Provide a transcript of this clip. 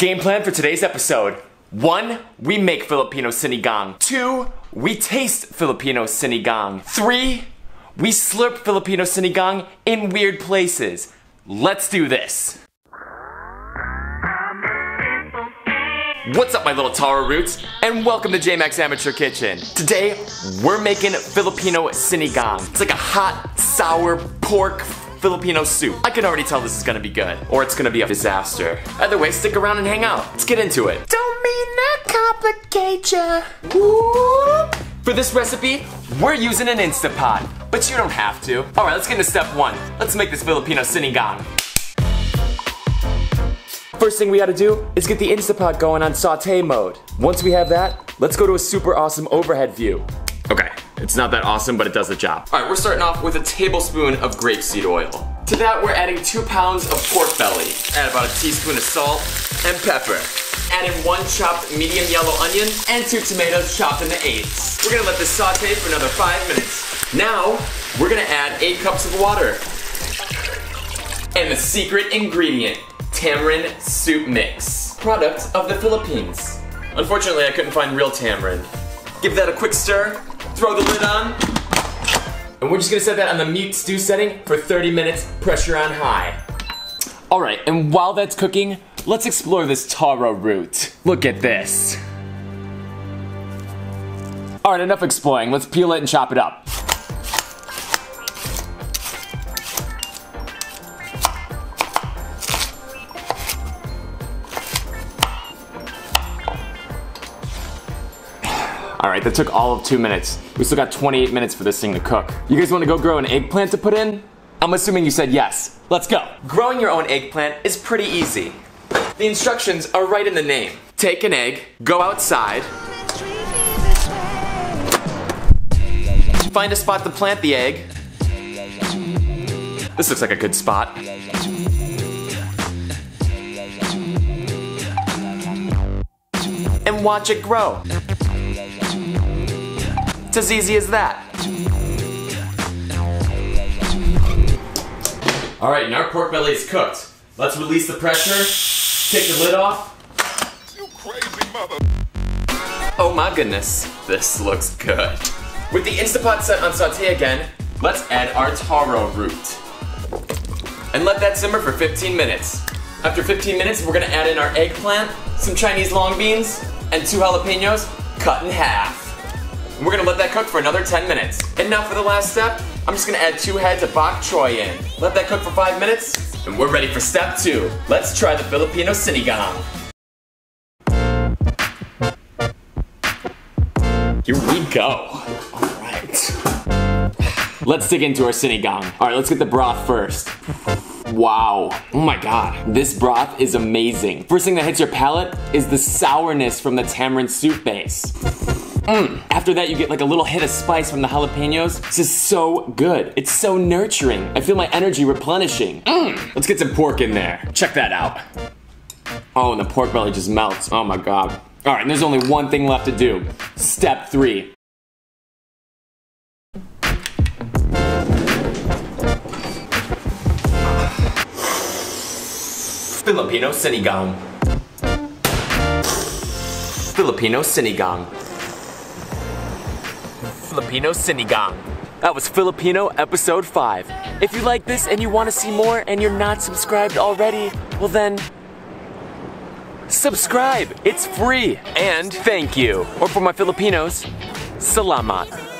Game plan for today's episode. 1. We make Filipino Sinigang. 2. We taste Filipino Sinigang. 3. We slurp Filipino Sinigang in weird places. Let's do this. What's up, my little Taro Roots, and welcome to J-Max Amateur Kitchen. Today, we're making Filipino Sinigang. It's like a hot, sour pork Filipino soup. I can already tell this is gonna be good, or it's gonna be a disaster. Either way, stick around and hang out. Let's get into it. Don't mean to complicate ya. Woo. For this recipe, we're using an Instapot, but you don't have to. All right, let's get into step 1. Let's make this Filipino Sinigang. First thing we gotta do is get the Instapot going on saute mode. Once we have that, let's go to a super awesome overhead view. Okay, it's not that awesome, but it does the job. All right, we're starting off with a tablespoon of grapeseed oil. To that, we're adding 2 pounds of pork belly. Add about a teaspoon of salt and pepper. Add in 1 chopped medium yellow onion and 2 tomatoes chopped into 8s. We're gonna let this saute for another 5 minutes. Now, we're gonna add 8 cups of water. And the secret ingredient, tamarind soup mix, product of the Philippines. Unfortunately, I couldn't find real tamarind. Give that a quick stir, throw the lid on, and we're just gonna set that on the meat stew setting for 30 minutes, pressure on high. All right, and while that's cooking, let's explore this taro root. Look at this. All right, enough exploring. Let's peel it and chop it up. Alright, that took all of 2 minutes. We still got 28 minutes for this thing to cook. You guys want to go grow an eggplant to put in? I'm assuming you said yes. Let's go. Growing your own eggplant is pretty easy. The instructions are right in the name. Take an egg, go outside, find a spot to plant the egg. This looks like a good spot. And watch it grow. It's as easy as that. All right, and our pork belly is cooked. Let's release the pressure, take the lid off. You crazy mother. Oh my goodness, this looks good. With the Instapot set on saute again, let's add our taro root. And let that simmer for 15 minutes. After 15 minutes, we're gonna add in our eggplant, some Chinese long beans, and 2 jalapenos cut in half. We're gonna let that cook for another 10 minutes. And now for the last step, I'm just gonna add 2 heads of bok choy in. Let that cook for 5 minutes, and we're ready for step 2. Let's try the Filipino Sinigang. Here we go. All right. Let's dig into our Sinigang. All right, let's get the broth first. Wow, oh my god, this broth is amazing. First thing that hits your palate is the sourness from the tamarind soup base. After that, you get like a little hit of spice from the jalapenos. This is so good. It's so nurturing. I feel my energy replenishing. Let's get some pork in there. Check that out. Oh, and the pork belly just melts. Oh my god. All right, and there's only one thing left to do. Step 3. Filipino Sinigang. Filipino Sinigang. Filipino Sinigang. That was Filipino episode 5. If you like this and you want to see more and you're not subscribed already, well then, subscribe. It's free. And thank you. Or for my Filipinos, salamat.